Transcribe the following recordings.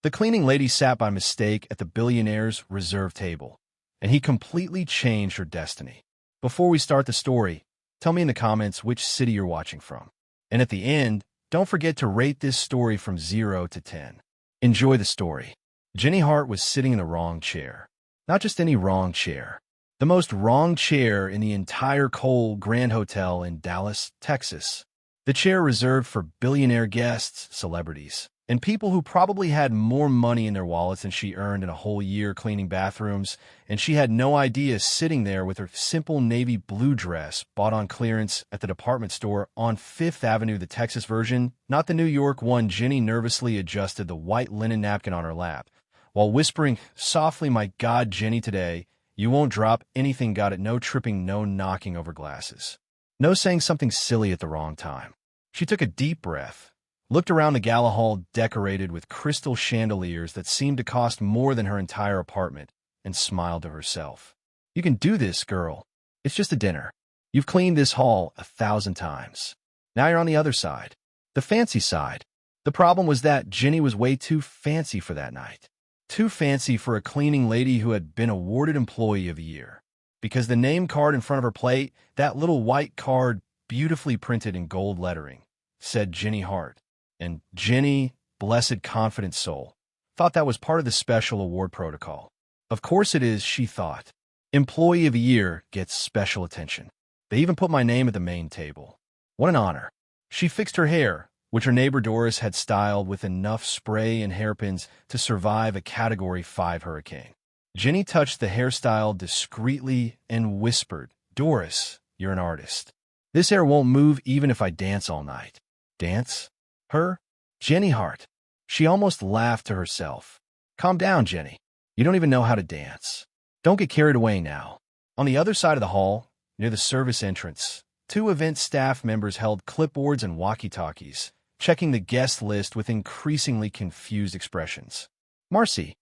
The cleaning lady sat by mistake at the billionaire's reserve table, and he completely changed her destiny. Before we start the story, tell me in the comments which city you're watching from. And at the end, don't forget to rate this story from 0 to 10. Enjoy the story. Jenny Hart was sitting in the wrong chair. Not just any wrong chair. The most wrong chair in the entire Cole Grand Hotel in Dallas, Texas. The chair reserved for billionaire guests, celebrities, and people who probably had more money in their wallets than she earned in a whole year cleaning bathrooms, and she had no idea sitting there with her simple navy blue dress bought on clearance at the department store on Fifth Avenue, the Texas version, not the New York one. Jenny nervously adjusted the white linen napkin on her lap, while whispering softly, "My God, Jenny, today, you won't drop anything, got it? No tripping, no knocking over glasses. No saying something silly at the wrong time." She took a deep breath, looked around the gala hall decorated with crystal chandeliers that seemed to cost more than her entire apartment, and smiled to herself. "You can do this, girl. It's just a dinner. You've cleaned this hall 1,000 times. Now you're on the other side, the fancy side." The problem was that Jenny was way too fancy for that night. Too fancy for a cleaning lady who had been awarded Employee of the Year. Because the name card in front of her plate, that little white card beautifully printed in gold lettering, said Jenny Hart. And Jenny, blessed confident soul, thought that was part of the special award protocol. Of course it is, she thought. Employee of the Year gets special attention. They even put my name at the main table. What an honor. She fixed her hair, which her neighbor Doris had styled with enough spray and hairpins to survive a Category 5 hurricane. Jenny touched the hairstyle discreetly and whispered, "Doris, you're an artist. This hair won't move even if I dance all night." Dance? Her? Jenny Hart. She almost laughed to herself. "Calm down, Jenny. You don't even know how to dance. Don't get carried away now." On the other side of the hall, near the service entrance, 2 event staff members held clipboards and walkie-talkies, checking the guest list with increasingly confused expressions. "Marcy,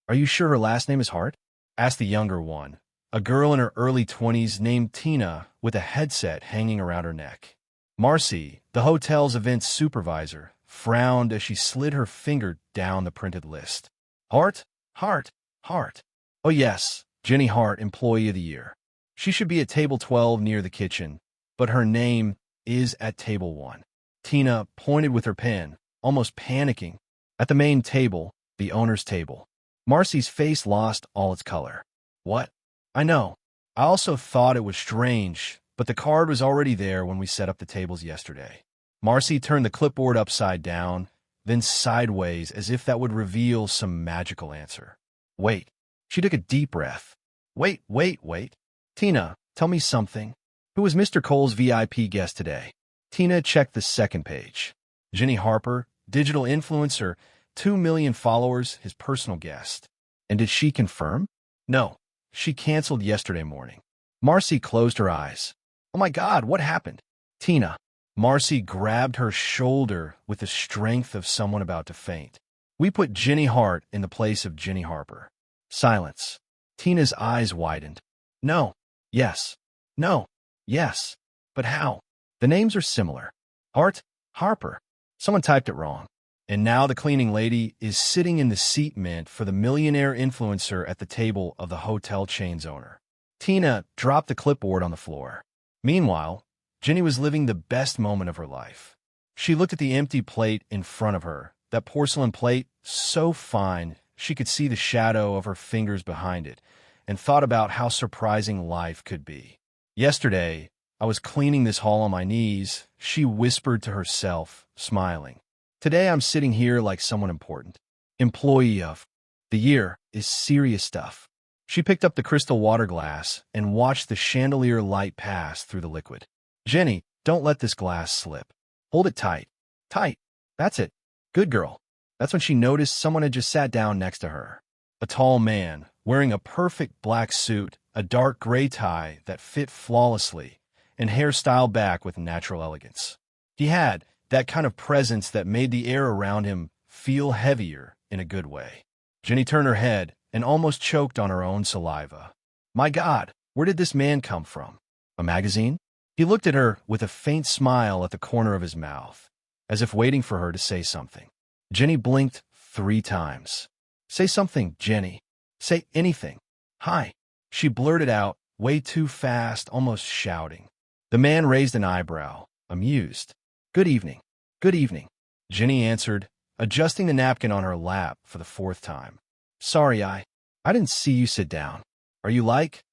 are you sure her last name is Hart?" asked the younger one, a girl in her early 20s named Tina with a headset hanging around her neck. Marcy, the hotel's events supervisor, frowned as she slid her finger down the printed list. "Hart? Hart? Hart. Oh yes, Jenny Hart, Employee of the Year. She should be at table 12 near the kitchen, but her name is at table 1. Tina pointed with her pen, almost panicking. At the main table, the owner's table. Marcy's face lost all its color. "What? I know. I also thought it was strange, but the card was already there when we set up the tables yesterday." Marcy turned the clipboard upside down, then sideways as if that would reveal some magical answer. "Wait." She took a deep breath. Wait. "Tina, tell me something. Who was Mr. Cole's VIP guest today?" Tina checked the second page. Jenny Harper, digital influencer, 2 million followers, his personal guest. And did she confirm? No. She canceled yesterday morning. Marcy closed her eyes. "Oh my God, what happened?" "Tina." Marcy grabbed her shoulder with the strength of someone about to faint. "We put Jenny Hart in the place of Jenny Harper." Silence. Tina's eyes widened. "No. Yes. No. Yes. But how? The names are similar. Hart, Harper. Someone typed it wrong." And now the cleaning lady is sitting in the seat meant for the millionaire influencer at the table of the hotel chain's owner. Tina dropped the clipboard on the floor. Meanwhile, Jenny was living the best moment of her life. She looked at the empty plate in front of her, that porcelain plate, so fine she could see the shadow of her fingers behind it, and thought about how surprising life could be. "Yesterday, I was cleaning this hall on my knees," she whispered to herself, smiling. "Today I'm sitting here like someone important. Employee of the Year is serious stuff." She picked up the crystal water glass and watched the chandelier light pass through the liquid. "Jenny, don't let this glass slip. Hold it tight. Tight. That's it. Good girl." That's when she noticed someone had just sat down next to her. A tall man, wearing a perfect black suit, a dark gray tie that fit flawlessly, and hair styled back with natural elegance. He had that kind of presence that made the air around him feel heavier in a good way. Jenny turned her head and almost choked on her own saliva. My God, where did this man come from? A magazine? He looked at her with a faint smile at the corner of his mouth, as if waiting for her to say something. Jenny blinked 3 times. Say something, Jenny. Say anything. Hi. She blurted out, way too fast, almost shouting. The man raised an eyebrow, amused. Good evening. Good evening. Jenny answered, adjusting the napkin on her lap for the 4th time. Sorry, I didn't see you sit down. Are you like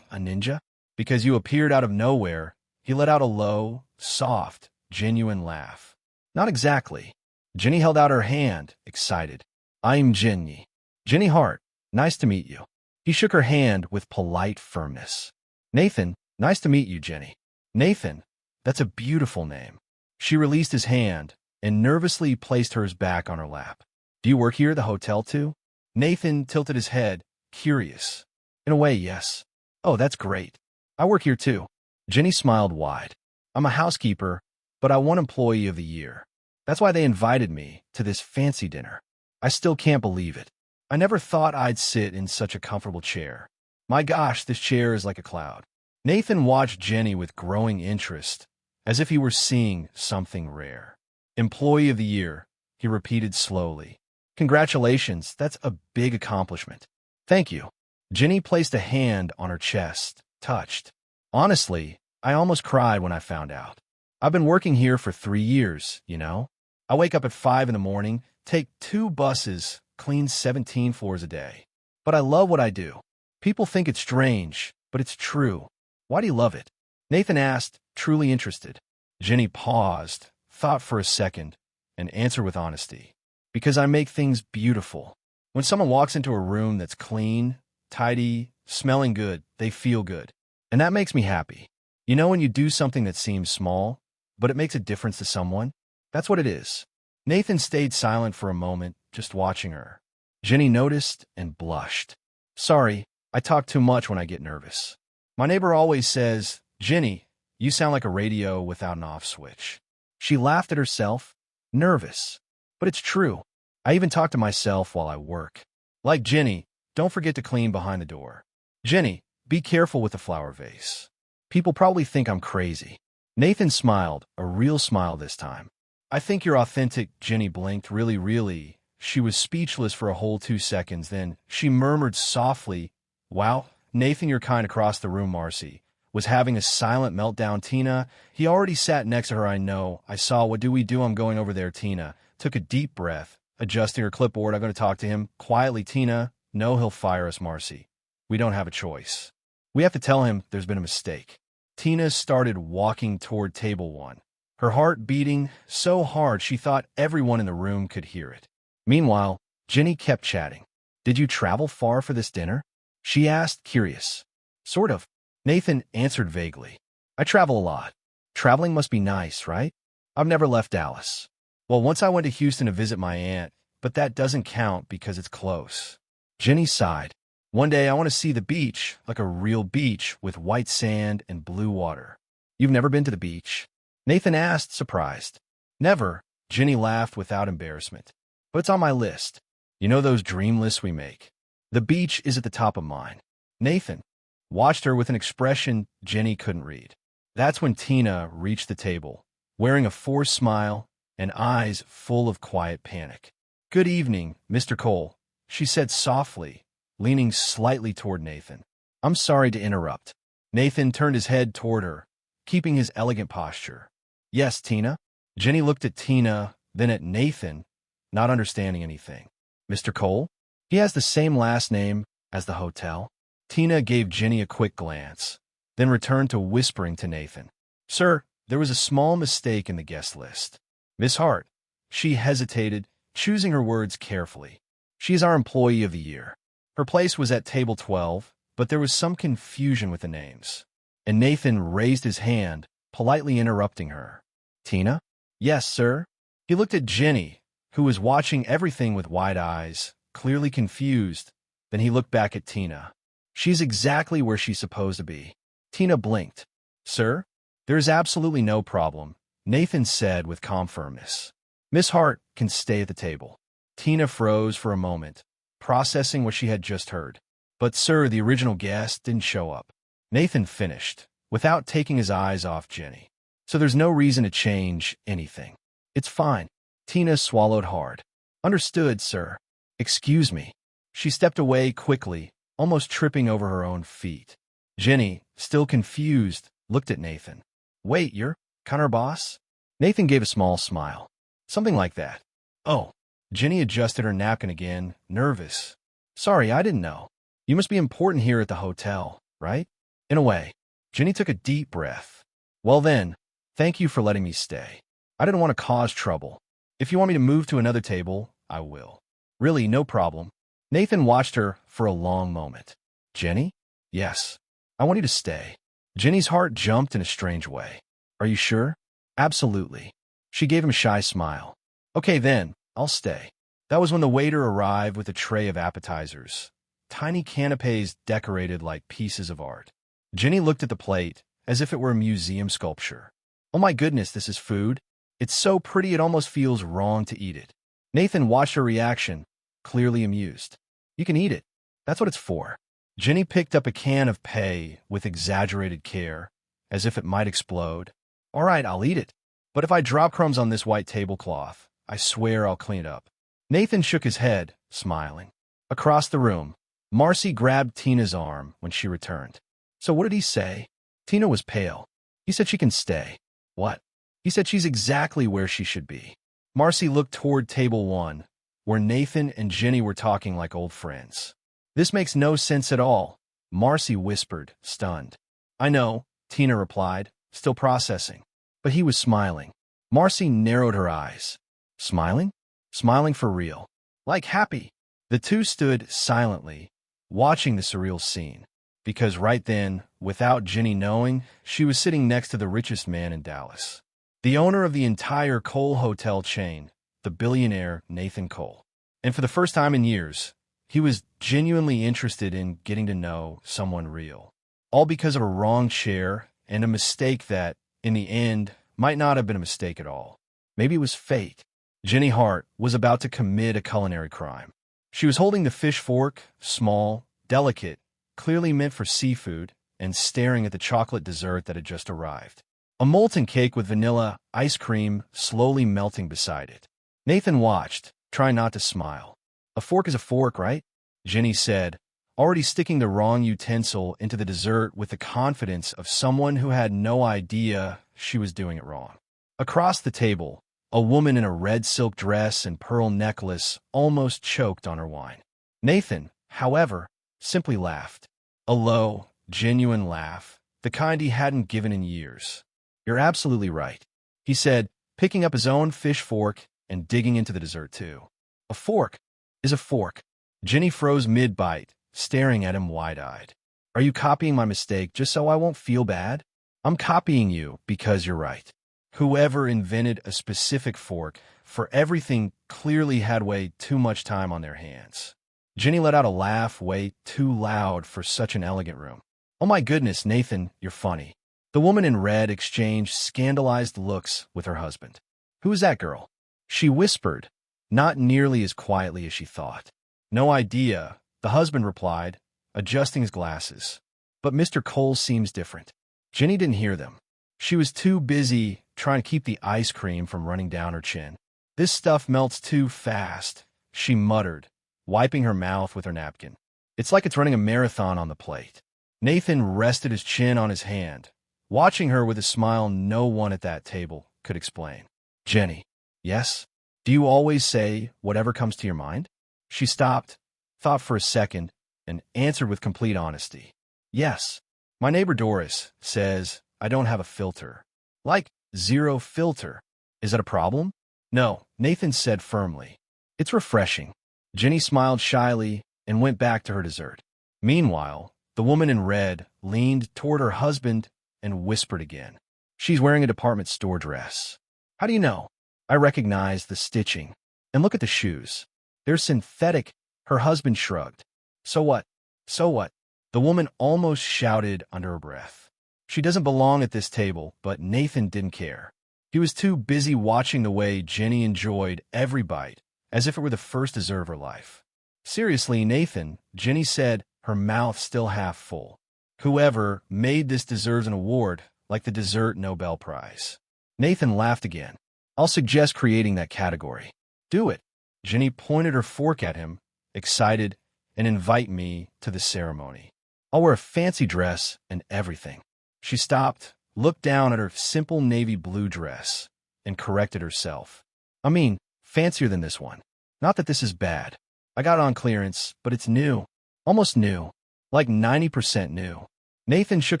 a ninja? Because you appeared out of nowhere, he let out a low, soft, genuine laugh. Not exactly. Jenny held out her hand, excited. I'm Jenny. Jenny Hart. Nice to meet you. He shook her hand with polite firmness. Nathan, nice to meet you, Jenny. Nathan, that's a beautiful name. She released his hand and nervously placed hers back on her lap. Do you work here at the hotel too? Nathan tilted his head, curious. In a way, yes. Oh, that's great. I work here too. Jenny smiled wide. I'm a housekeeper, but I won Employee of the Year. That's why they invited me to this fancy dinner. I still can't believe it. I never thought I'd sit in such a comfortable chair. My gosh, this chair is like a cloud. Nathan watched Jenny with growing interest, as if he were seeing something rare. Employee of the Year, he repeated slowly. Congratulations, that's a big accomplishment. Thank you. Jenny placed a hand on her chest, touched. Honestly, I almost cried when I found out. I've been working here for 3 years, you know? I wake up at 5 in the morning, take 2 buses, clean 17 floors a day. But I love what I do. People think it's strange, but it's true. Why do you love it? Nathan asked, truly interested. Jenny paused, thought for a second, and answered with honesty. Because I make things beautiful. When someone walks into a room that's clean, tidy, smelling good, they feel good. And that makes me happy. You know when you do something that seems small, but it makes a difference to someone? That's what it is. Nathan stayed silent for a moment, just watching her. Jenny noticed and blushed. Sorry, I talk too much when I get nervous. My neighbor always says, Jenny, you sound like a radio without an off switch. She laughed at herself, nervous. But it's true. I even talk to myself while I work. Like Jenny, don't forget to clean behind the door. Jenny, be careful with the flower vase. People probably think I'm crazy. Nathan smiled, a real smile this time. I think you're authentic, Jenny blinked, really. She was speechless for a whole 2 seconds, then she murmured softly, wow, Nathan, you're kind across the room, Marcy. Was having a silent meltdown, Tina. He already sat next to her, I know. I saw, what do we do? I'm going over there, Tina. Took a deep breath, adjusting her clipboard. I'm going to talk to him. Quietly, Tina. No, he'll fire us, Marcy. We don't have a choice. We have to tell him there's been a mistake. Tina started walking toward table 1. Her heart beating so hard she thought everyone in the room could hear it. Meanwhile, Jenny kept chatting. Did you travel far for this dinner? She asked, curious. Sort of. Nathan answered vaguely. I travel a lot. Traveling must be nice, right? I've never left Dallas. Well, once I went to Houston to visit my aunt, but that doesn't count because it's close. Jenny sighed. One day I want to see the beach, like a real beach with white sand and blue water. You've never been to the beach? Nathan asked, surprised. Never. Jenny laughed without embarrassment. But it's on my list. You know those dream lists we make? The beach is at the top of mine. Nathan watched her with an expression Jenny couldn't read. That's when Tina reached the table, wearing a forced smile and eyes full of quiet panic. Good evening, Mr. Cole, she said softly, leaning slightly toward Nathan. I'm sorry to interrupt. Nathan turned his head toward her, keeping his elegant posture. Yes, Tina? Jenny looked at Tina, then at Nathan, not understanding anything. Mr. Cole? He has the same last name as the hotel. Tina gave Jenny a quick glance, then returned to whispering to Nathan. Sir, there was a small mistake in the guest list. Miss Hart. She hesitated, choosing her words carefully. She is our Employee of the Year. Her place was at table 12, but there was some confusion with the names. And Nathan raised his hand, politely interrupting her. Tina? Yes, sir. He looked at Jenny, who was watching everything with wide eyes, clearly confused. Then he looked back at Tina. She's exactly where she's supposed to be. Tina blinked. Sir? There is absolutely no problem, Nathan said with calm firmness. Miss Hart can stay at the table. Tina froze for a moment, processing what she had just heard. But sir, the original guest didn't show up. Nathan finished, without taking his eyes off Jenny. So there's no reason to change anything. It's fine. Tina swallowed hard. Understood, sir. Excuse me. She stepped away quickly, almost tripping over her own feet. Jenny, still confused, looked at Nathan. Wait, you're Connor boss? Nathan gave a small smile. Something like that. Oh. Jenny adjusted her napkin again, nervous. Sorry, I didn't know. You must be important here at the hotel, right? In a way. Jenny took a deep breath. Well then, thank you for letting me stay. I didn't want to cause trouble. If you want me to move to another table, I will. Really, no problem. Nathan watched her for a long moment. Jenny? Yes. I want you to stay. Jenny's heart jumped in a strange way. Are you sure? Absolutely. She gave him a shy smile. Okay then, I'll stay. That was when the waiter arrived with a tray of appetizers. Tiny canapes decorated like pieces of art. Jenny looked at the plate as if it were a museum sculpture. Oh my goodness, this is food. It's so pretty it almost feels wrong to eat it. Nathan watched her reaction, clearly amused. You can eat it. That's what it's for. Jenny picked up a can of pay with exaggerated care, as if it might explode. All right, I'll eat it. But if I drop crumbs on this white tablecloth, I swear I'll clean it up. Nathan shook his head, smiling. Across the room, Marcy grabbed Tina's arm when she returned. So what did he say? Tina was pale. He said she can stay. What? He said she's exactly where she should be. Marcy looked toward table 1, where Nathan and Jenny were talking like old friends. This makes no sense at all, Marcy whispered, stunned. I know, Tina replied, still processing. But he was smiling. Marcy narrowed her eyes. Smiling? Smiling for real. Like happy. The two stood silently, watching the surreal scene. Because right then, without Jenny knowing, she was sitting next to the richest man in Dallas. The owner of the entire Cole hotel chain, the billionaire Nathan Cole. And for the first time in years, he was genuinely interested in getting to know someone real. All because of a wrong chair and a mistake that, in the end, might not have been a mistake at all. Maybe it was fate. Jenny Hart was about to commit a culinary crime. She was holding the fish fork, small, delicate, clearly meant for seafood, and staring at the chocolate dessert that had just arrived. A molten cake with vanilla ice cream slowly melting beside it. Nathan watched, trying not to smile. A fork is a fork, right? Jenny said, already sticking the wrong utensil into the dessert with the confidence of someone who had no idea she was doing it wrong. Across the table, a woman in a red silk dress and pearl necklace almost choked on her wine. Nathan, however, simply laughed. A low, genuine laugh, the kind he hadn't given in years. You're absolutely right, he said, picking up his own fish fork and digging into the dessert too. A fork is a fork. Jenny froze mid-bite, staring at him wide-eyed. Are you copying my mistake just so I won't feel bad? I'm copying you because you're right. Whoever invented a specific fork for everything clearly had way too much time on their hands. Jenny let out a laugh way too loud for such an elegant room. Oh my goodness, Nathan, you're funny. The woman in red exchanged scandalized looks with her husband. Who is that girl? She whispered, not nearly as quietly as she thought. No idea, the husband replied, adjusting his glasses. But Mr. Cole seems different. Jenny didn't hear them. She was too busy trying to keep the ice cream from running down her chin. This stuff melts too fast, she muttered, wiping her mouth with her napkin. It's like it's running a marathon on the plate. Nathan rested his chin on his hand, watching her with a smile no one at that table could explain. Jenny, yes? Do you always say whatever comes to your mind? She stopped, thought for a second, and answered with complete honesty. Yes. My neighbor Doris says I don't have a filter. Like zero filter. Is that a problem? No, Nathan said firmly. It's refreshing. Jenny smiled shyly and went back to her dessert. Meanwhile, the woman in red leaned toward her husband and whispered again. She's wearing a department store dress. How do you know? I recognize the stitching. And look at the shoes. They're synthetic. Her husband shrugged. So what? So what? The woman almost shouted under her breath. She doesn't belong at this table, but Nathan didn't care. He was too busy watching the way Jenny enjoyed every bite, as if it were the first dessert of her life. Seriously, Nathan, Jenny said, her mouth still half full. Whoever made this deserves an award, like the Dessert Nobel Prize. Nathan laughed again. I'll suggest creating that category. Do it. Jenny pointed her fork at him, excited, and invite me to the ceremony. I'll wear a fancy dress and everything. She stopped, looked down at her simple navy blue dress, and corrected herself. I mean, fancier than this one. Not that this is bad. I got it on clearance, but it's new. Almost new. Like 90% new. Nathan shook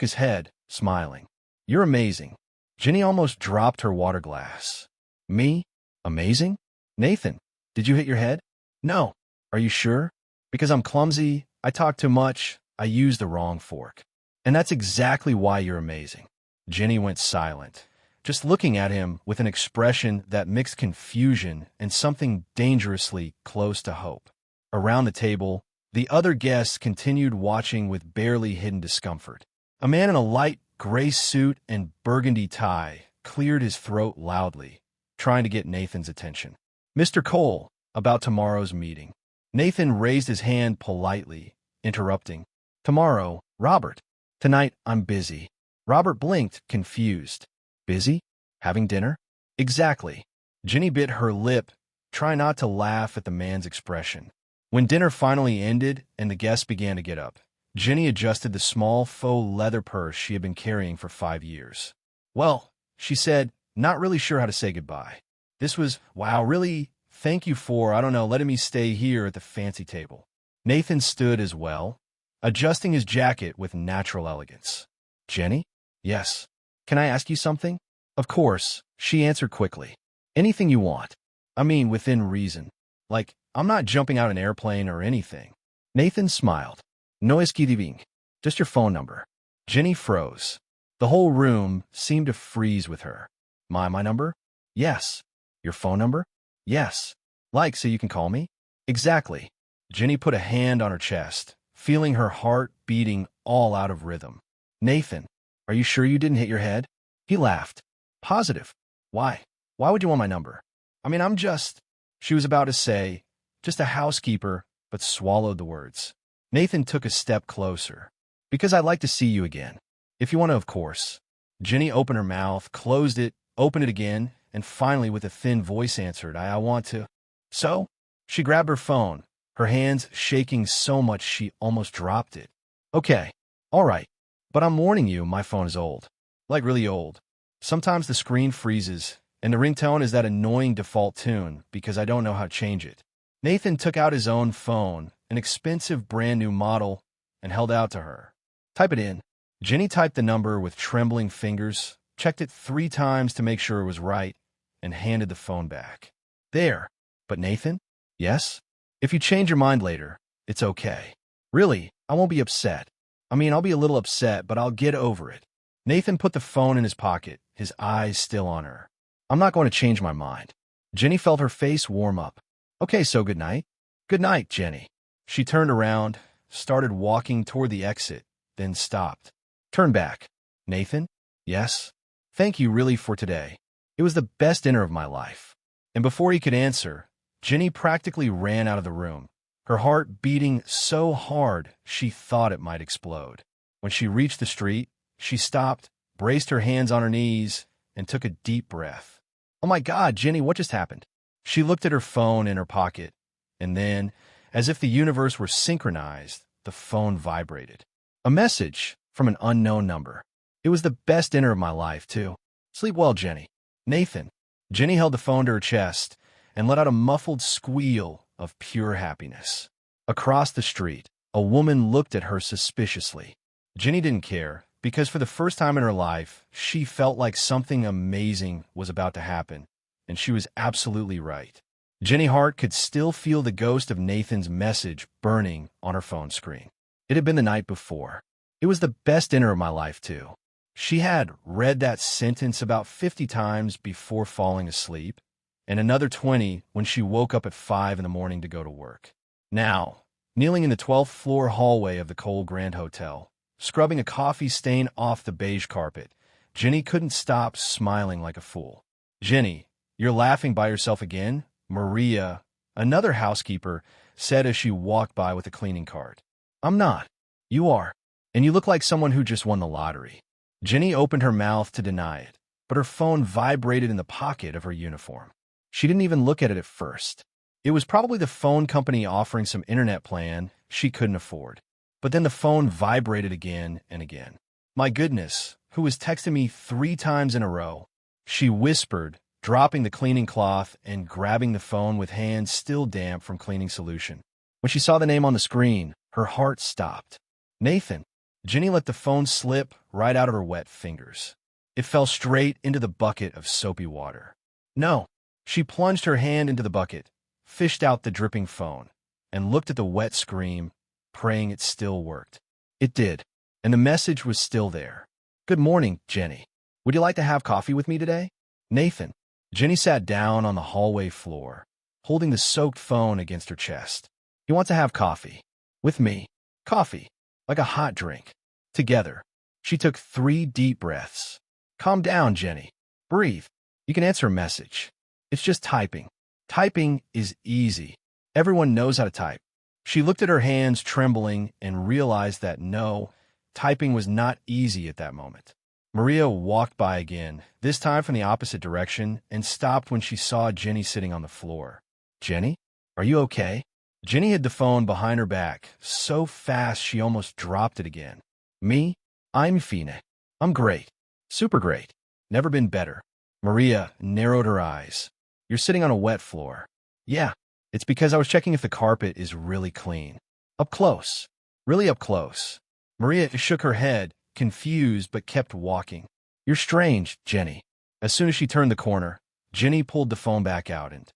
his head, smiling. You're amazing. Jenny almost dropped her water glass. Me? Amazing? Nathan, did you hit your head? No. Are you sure? Because I'm clumsy, I talk too much, I used the wrong fork. And that's exactly why you're amazing. Jenny went silent, just looking at him with an expression that mixed confusion and something dangerously close to hope. Around the table, the other guests continued watching with barely hidden discomfort. A man in a light gray suit and burgundy tie cleared his throat loudly, trying to get Nathan's attention. Mr. Cole, about tomorrow's meeting. Nathan raised his hand politely, interrupting. Tomorrow, Robert. Tonight, I'm busy. Robert blinked, confused. Busy? Having dinner? Exactly. Jenny bit her lip, trying not to laugh at the man's expression. When dinner finally ended and the guests began to get up, Jenny adjusted the small faux leather purse she had been carrying for 5 years. Well, she said, not really sure how to say goodbye. This was, wow, really, thank you for, letting me stay here at the fancy table. Nathan stood as well, adjusting his jacket with natural elegance. Jenny? Yes. Can I ask you something? Of course, she answered quickly. Anything you want. I mean, within reason. Like, I'm not jumping out an airplane or anything. Nathan smiled. No esquiving. Just your phone number. Jenny froze. The whole room seemed to freeze with her. My number? Yes. Your phone number? Yes. Like, so you can call me? Exactly. Jenny put a hand on her chest, feeling her heart beating all out of rhythm. Nathan, are you sure you didn't hit your head? He laughed. Positive. Why? Why would you want my number? I mean, I'm just... She was about to say, just a housekeeper, but swallowed the words. Nathan took a step closer. Because I'd like to see you again. If you want to, of course. Jenny opened her mouth, closed it, opened it again, and finally with a thin voice answered, I want to. So? She grabbed her phone, her hands shaking so much she almost dropped it. Okay, all right, but I'm warning you, my phone is old. Like really old. Sometimes the screen freezes, and the ringtone is that annoying default tune because I don't know how to change it. Nathan took out his own phone, an expensive brand new model, and held out to her. Type it in. Jenny typed the number with trembling fingers, checked it 3 times to make sure it was right, and handed the phone back. There. But Nathan? Yes? If you change your mind later, it's okay. Really, I won't be upset. I mean, I'll be a little upset, but I'll get over it. Nathan put the phone in his pocket, his eyes still on her. I'm not going to change my mind. Jenny felt her face warm up. Okay, so good night. Good night, Jenny. She turned around, started walking toward the exit, then stopped. Turn back. Nathan? Yes? Thank you really for today. It was the best dinner of my life. And before he could answer, Jenny practically ran out of the room, her heart beating so hard she thought it might explode. When she reached the street, she stopped, braced her hands on her knees, and took a deep breath. Oh my God, Jenny, what just happened? She looked at her phone in her pocket, and then, as if the universe were synchronized, the phone vibrated. A message from an unknown number. It was the best dinner of my life, too. Sleep well, Jenny. Nathan. Jenny held the phone to her chest and let out a muffled squeal of pure happiness. Across the street, a woman looked at her suspiciously. Jenny didn't care, because for the first time in her life, she felt like something amazing was about to happen, and she was absolutely right. Jenny Hart could still feel the ghost of Nathan's message burning on her phone screen. It had been the night before. It was the best dinner of my life, too. She had read that sentence about 50 times before falling asleep, and another 20 when she woke up at 5 in the morning to go to work. Now, kneeling in the 12th floor hallway of the Cole Grand Hotel, scrubbing a coffee stain off the beige carpet, Jenny couldn't stop smiling like a fool. Jenny, you're laughing by yourself again? Maria, another housekeeper, said as she walked by with a cleaning cart. I'm not. You are. And you look like someone who just won the lottery. Jenny opened her mouth to deny it, but her phone vibrated in the pocket of her uniform. She didn't even look at it at first. It was probably the phone company offering some internet plan she couldn't afford. But then the phone vibrated again and again. My goodness, who was texting me 3 times in a row? She whispered, dropping the cleaning cloth and grabbing the phone with hands still damp from cleaning solution. When she saw the name on the screen, her heart stopped. Nathan. Jenny let the phone slip right out of her wet fingers. It fell straight into the bucket of soapy water. No. She plunged her hand into the bucket, fished out the dripping phone, and looked at the wet screen, praying it still worked. It did, and the message was still there. Good morning, Jenny. Would you like to have coffee with me today? Nathan. Jenny sat down on the hallway floor, holding the soaked phone against her chest. You want to have coffee? With me? Coffee. Like a hot drink. Together. She took 3 deep breaths. Calm down, Jenny. Breathe. You can answer a message. It's just typing. Typing is easy. Everyone knows how to type. She looked at her hands trembling and realized that no, typing was not easy at that moment. Maria walked by again, this time from the opposite direction, and stopped when she saw Jenny sitting on the floor. Jenny? Are you okay? Jenny hid the phone behind her back, so fast she almost dropped it again. Me? I'm Fine. I'm great. Super great. Never been better. Maria narrowed her eyes. You're sitting on a wet floor. Yeah, it's because I was checking if the carpet is really clean. Up close. Really up close. Maria shook her head, confused but kept walking. You're strange, Jenny. As soon as she turned the corner, Jenny pulled the phone back out and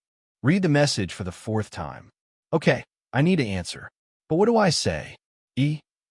read the message for the 4th time. Okay, I need to answer. But what do I say?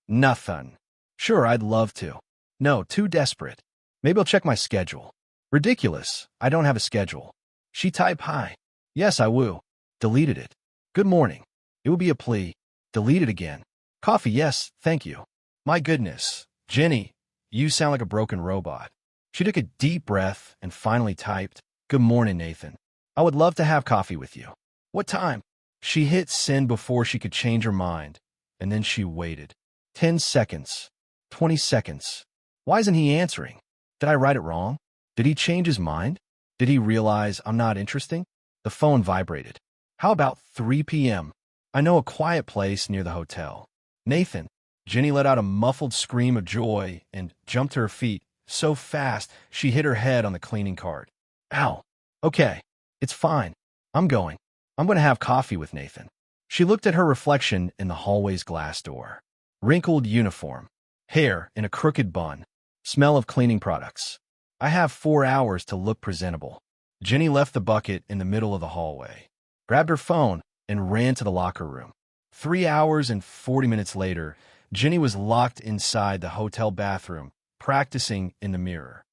Nothing. Sure, I'd love to. No, too desperate. Maybe I'll check my schedule. Ridiculous. I don't have a schedule. She typed hi. Yes, I will. Deleted it. Good morning. It would be a plea. Delete it again. Coffee, yes, thank you. My goodness. Jenny, you sound like a broken robot. She took a deep breath and finally typed, Good morning, Nathan. I would love to have coffee with you. What time? She hit send before she could change her mind, and then she waited. 10 seconds. 20 seconds. Why isn't he answering? Did I write it wrong? Did he change his mind? Did he realize I'm not interesting? The phone vibrated. How about 3 p.m.? I know a quiet place near the hotel. Nathan. Jenny let out a muffled scream of joy and jumped to her feet so fast she hit her head on the cleaning cart. Ow. Okay. It's fine. I'm going to have coffee with Nathan. She looked at her reflection in the hallway's glass door. Wrinkled uniform. Hair in a crooked bun. Smell of cleaning products. I have 4 hours to look presentable. Jenny left the bucket in the middle of the hallway, grabbed her phone, and ran to the locker room. 3 hours and 40 minutes later, Jenny was locked inside the hotel bathroom, practicing in the mirror.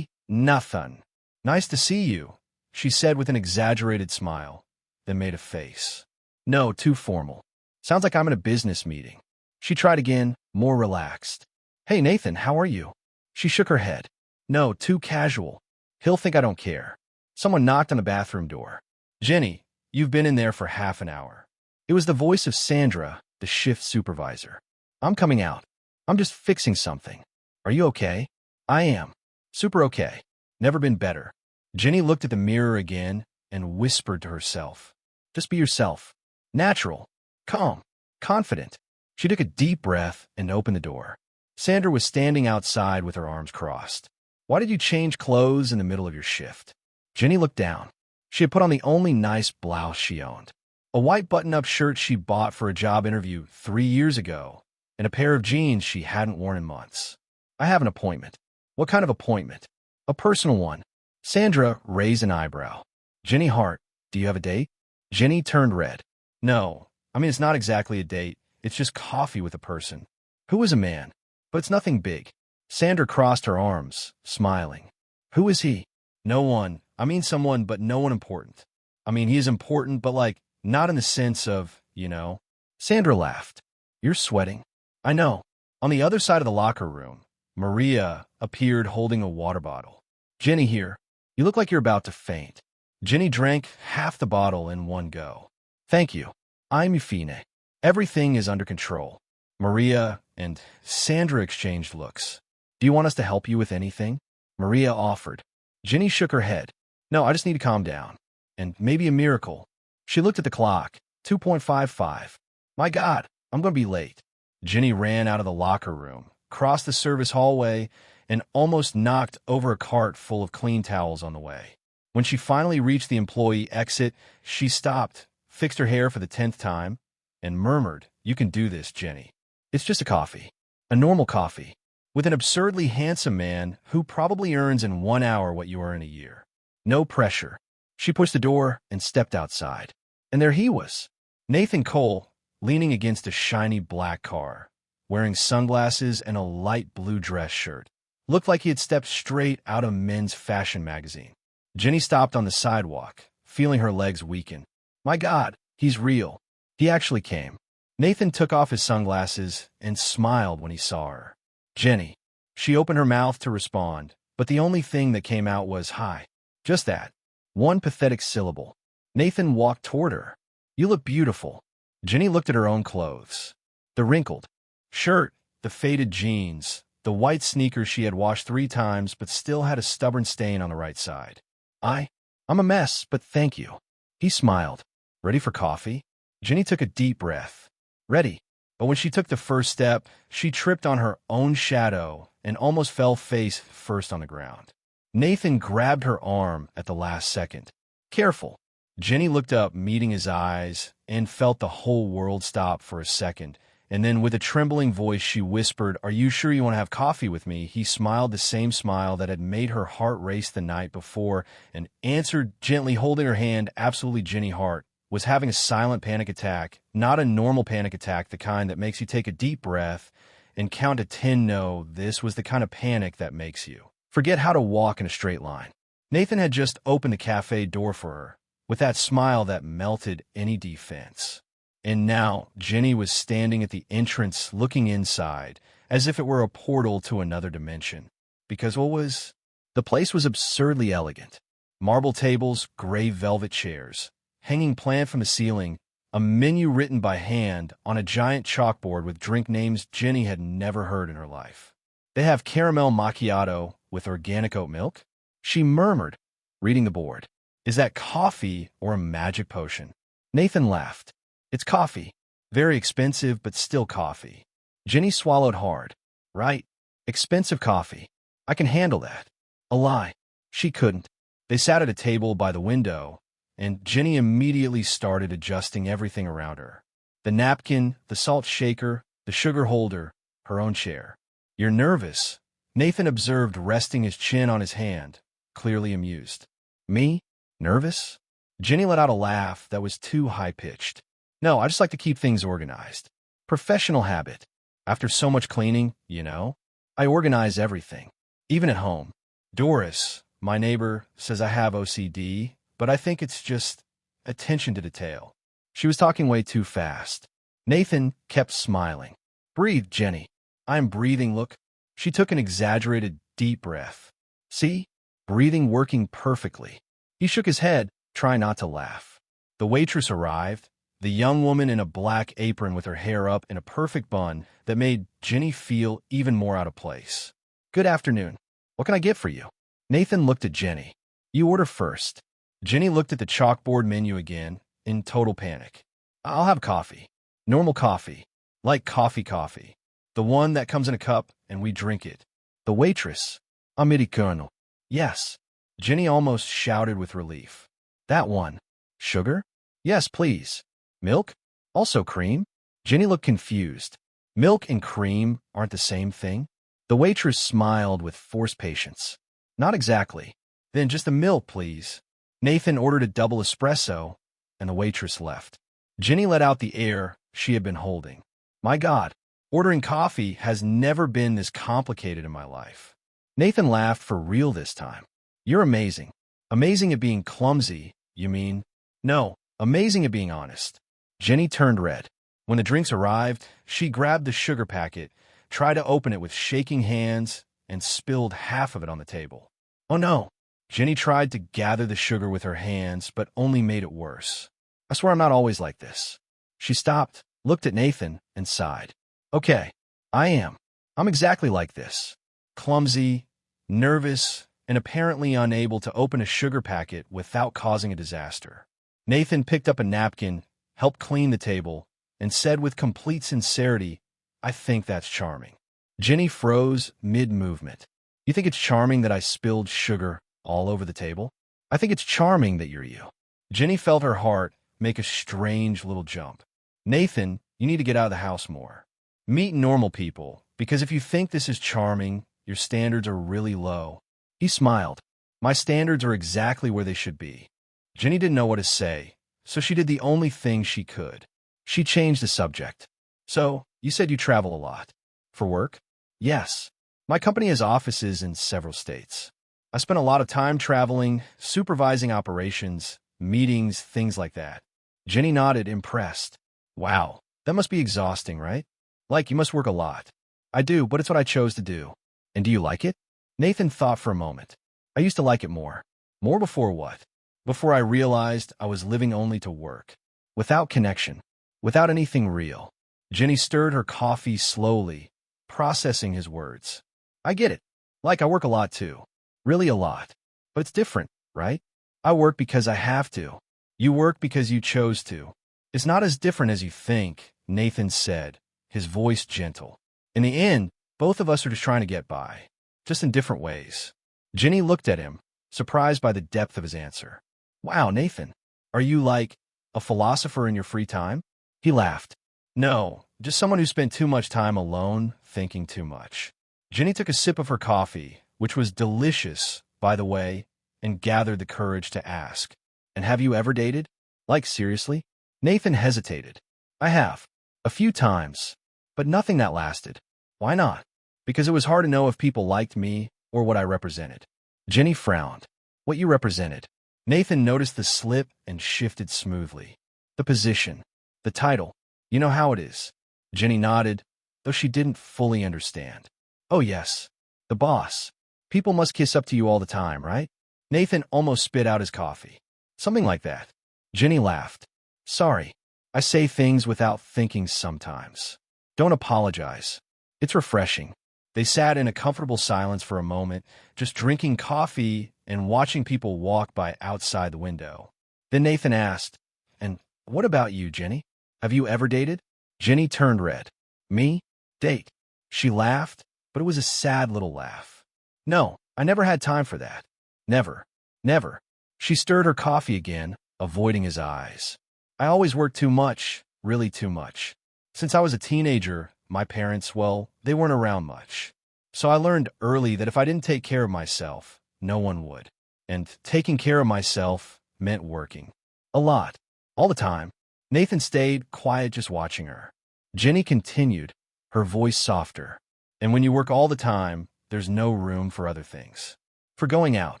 Nothing. Nice to see you, she said with an exaggerated smile, then made a face. No, too formal. Sounds like I'm in a business meeting. She tried again, more relaxed. Hey, Nathan, how are you? She shook her head. No, too casual. He'll think I don't care. Someone knocked on the bathroom door. Jenny, you've been in there for half an hour. It was the voice of Sandra, the shift supervisor. I'm coming out. I'm just fixing something. Are you okay? I am. Super okay. Never been better. Jenny looked at the mirror again and whispered to herself. Just be yourself. Natural. Calm. Confident. She took a deep breath and opened the door. Sandra was standing outside with her arms crossed. Why did you change clothes in the middle of your shift? Jenny looked down. She had put on the only nice blouse she owned. A white button-up shirt she bought for a job interview 3 years ago, and a pair of jeans she hadn't worn in months. I have an appointment. What kind of appointment? A personal one. Sandra raised an eyebrow. Jenny Hart, do you have a date? Jenny turned red. No, I mean, it's not exactly a date. It's just coffee with a person. Who is a man? But it's nothing big. Sandra crossed her arms, smiling. Who is he? No one. I mean someone, but no one important. I mean, he is important, but like, not in the sense of, you know. Sandra laughed. You're sweating. I know. On the other side of the locker room, Maria appeared holding a water bottle. Jenny here. You look like you're about to faint. Jenny drank half the bottle in one go. Thank you. I'm Fine. Everything is under control. Maria and Sandra exchanged looks. Do you want us to help you with anything? Maria offered. Jenny shook her head. No, I just need to calm down. And maybe a miracle. She looked at the clock. 2:55. My God, I'm going to be late. Jenny ran out of the locker room, crossed the service hallway, and almost knocked over a cart full of clean towels on the way. When she finally reached the employee exit, she stopped, fixed her hair for the 10th time, and murmured, "You can do this, Jenny. It's just a coffee. A normal coffee. With an absurdly handsome man who probably earns in 1 hour what you earn in a year. No pressure." She pushed the door and stepped outside. And there he was, Nathan Cole, leaning against a shiny black car, wearing sunglasses and a light blue dress shirt. Looked like he had stepped straight out of Men's Fashion magazine. Jenny stopped on the sidewalk, feeling her legs weaken. My God, he's real. He actually came. Nathan took off his sunglasses and smiled when he saw her. Jenny. She opened her mouth to respond, but the only thing that came out was hi. Just that. One pathetic syllable. Nathan walked toward her. You look beautiful. Jenny looked at her own clothes. The wrinkled shirt, the faded jeans, the white sneakers she had washed 3 times but still had a stubborn stain on the right side. I'm a mess, but thank you. He smiled. Ready for coffee? Jenny took a deep breath. Ready. But when she took the first step, she tripped on her own shadow and almost fell face first on the ground. Nathan grabbed her arm at the last second. Careful. Jenny looked up, meeting his eyes, and felt the whole world stop for a second. And then with a trembling voice, she whispered, "Are you sure you want to have coffee with me?" He smiled the same smile that had made her heart race the night before and answered gently, holding her hand. Absolutely. Jenny Hart was having a silent panic attack, not a normal panic attack, the kind that makes you take a deep breath and count to 10. No, this was the kind of panic that makes you forget how to walk in a straight line. Nathan had just opened the cafe door for her, with that smile that melted any defense. And now Jenny was standing at the entrance looking inside, as if it were a portal to another dimension. Because the place was absurdly elegant. Marble tables, gray velvet chairs, hanging plant from the ceiling, a menu written by hand on a giant chalkboard with drink names Jenny had never heard in her life. They have caramel macchiato with organic oat milk? She murmured, reading the board. Is that coffee or a magic potion? Nathan laughed. It's coffee. Very expensive, but still coffee. Jenny swallowed hard. Right. Expensive coffee. I can handle that. A lie. She couldn't. They sat at a table by the window, and Jenny immediately started adjusting everything around her. The napkin, the salt shaker, the sugar holder, her own chair. You're nervous, Nathan observed, resting his chin on his hand, clearly amused. Me? Nervous? Jenny let out a laugh that was too high-pitched. No, I just like to keep things organized. Professional habit. After so much cleaning, I organize everything, even at home. Doris, my neighbor, says I have OCD, but I think it's just attention to detail. She was talking way too fast. Nathan kept smiling. Breathe, Jenny. I'm breathing, look. She took an exaggerated deep breath. See? Breathing working perfectly. He shook his head, trying not to laugh. The waitress arrived, the young woman in a black apron with her hair up in a perfect bun that made Jenny feel even more out of place. Good afternoon. What can I get for you? Nathan looked at Jenny. You order first. Jenny looked at the chalkboard menu again, in total panic. I'll have coffee. Normal coffee. Like coffee. The one that comes in a cup and we drink it. The waitress. Americano. Yes. Jenny almost shouted with relief. That one. Sugar? Yes, please. Milk? Also cream? Jenny looked confused. Milk and cream aren't the same thing? The waitress smiled with forced patience. Not exactly. Then just the milk, please. Nathan ordered a double espresso, and the waitress left. Jenny let out the air she had been holding. My God, ordering coffee has never been this complicated in my life. Nathan laughed for real this time. You're amazing. Amazing at being clumsy, you mean? No, amazing at being honest. Jenny turned red. When the drinks arrived, she grabbed the sugar packet, tried to open it with shaking hands, and spilled half of it on the table. Oh no. Jenny tried to gather the sugar with her hands, but only made it worse. I swear I'm not always like this. She stopped, looked at Nathan, and sighed. Okay, I am. I'm exactly like this. Clumsy, nervous, and apparently unable to open a sugar packet without causing a disaster. Nathan picked up a napkin, helped clean the table, and said with complete sincerity, "I think that's charming." Jenny froze mid-movement. "You think it's charming that I spilled sugar all over the table?" "I think it's charming that you're you." Jenny felt her heart make a strange little jump. "Nathan, you need to get out of the house more. Meet normal people, because if you think this is charming, your standards are really low." He smiled. "My standards are exactly where they should be." Jenny didn't know what to say, so she did the only thing she could. She changed the subject. "So, you said you travel a lot. For work?" "Yes. My company has offices in several states. I spend a lot of time traveling, supervising operations, meetings, things like that." Jenny nodded, impressed. "Wow, that must be exhausting, right? Like, you must work a lot." "I do, but it's what I chose to do." "And do you like it?" Nathan thought for a moment. "I used to like it more." "More before what?" "Before I realized I was living only to work. Without connection. Without anything real." Jenny stirred her coffee slowly, processing his words. "I get it. Like, I work a lot too. Really a lot. But it's different, right? I work because I have to. You work because you chose to." "It's not as different as you think," Nathan said, his voice gentle. "In the end, both of us are just trying to get by, just in different ways." Jenny looked at him, surprised by the depth of his answer. "Wow, Nathan, are you like a philosopher in your free time?" He laughed. "No, just someone who spent too much time alone, thinking too much." Jenny took a sip of her coffee, which was delicious, by the way, and gathered the courage to ask, "And have you ever dated? Like, seriously?" Nathan hesitated. "I have. A few times. But nothing that lasted." "Why not?" "Because it was hard to know if people liked me or what I represented." Jenny frowned. "What you represented?" Nathan noticed the slip and shifted smoothly. "The position. The title. You know how it is." Jenny nodded, though she didn't fully understand. "Oh yes. The boss. People must kiss up to you all the time, right?" Nathan almost spit out his coffee. "Something like that." Jenny laughed. "Sorry. I say things without thinking sometimes." "Don't apologize. It's refreshing." They sat in a comfortable silence for a moment, just drinking coffee and watching people walk by outside the window. Then Nathan asked, "And what about you, Jenny? Have you ever dated?" Jenny turned red. "Me? Date?" She laughed, but it was a sad little laugh. "No, I never had time for that. Never. Never." She stirred her coffee again, avoiding his eyes. "I always worked too much, really too much. Since I was a teenager, my parents, well, they weren't around much. So I learned early that if I didn't take care of myself, no one would. And taking care of myself meant working. A lot. All the time." Nathan stayed quiet, just watching her. Jenny continued, her voice softer. "And when you work all the time, there's no room for other things. For going out.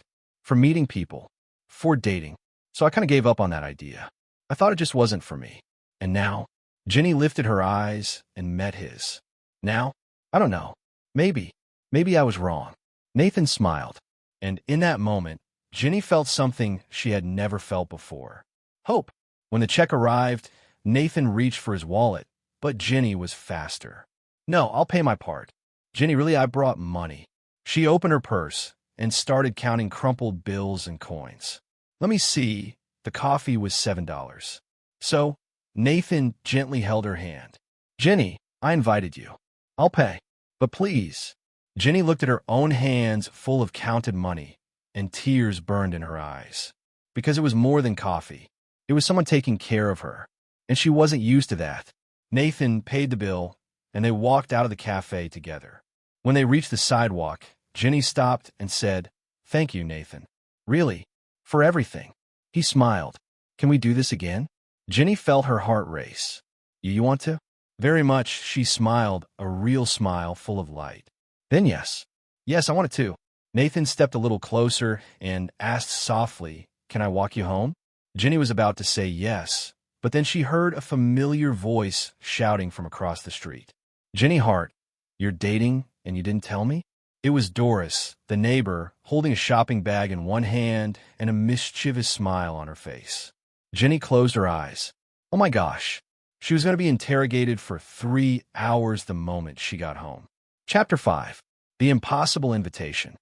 For meeting people. For dating. So I kind of gave up on that idea. I thought it just wasn't for me. And now?" Jenny lifted her eyes and met his. "Now? I don't know. Maybe. Maybe I was wrong." Nathan smiled. And in that moment, Jenny felt something she had never felt before. Hope. When the check arrived, Nathan reached for his wallet, but Jenny was faster. "No, I'll pay my part." "Jenny, really, I brought money." She opened her purse and started counting crumpled bills and coins. "Let me see." The coffee was $7. "So?" Nathan gently held her hand. "Jenny, I invited you. I'll pay. But please." Jenny looked at her own hands full of counted money, and tears burned in her eyes. Because it was more than coffee. It was someone taking care of her, and she wasn't used to that. Nathan paid the bill, and they walked out of the cafe together. When they reached the sidewalk, Jenny stopped and said, "Thank you, Nathan. Really. For everything." He smiled. "Can we do this again?" Jenny felt her heart race. You want to?" "Very much," she smiled, a real smile full of light. "Then yes." "Yes, I want it too." Nathan stepped a little closer and asked softly, "Can I walk you home?" Jenny was about to say yes, but then she heard a familiar voice shouting from across the street. "Jenny Hart, you're dating and you didn't tell me?" It was Doris, the neighbor, holding a shopping bag in one hand and a mischievous smile on her face. Jenny closed her eyes. Oh my gosh. She was going to be interrogated for 3 hours the moment she got home. Chapter 5. The Impossible Invitation.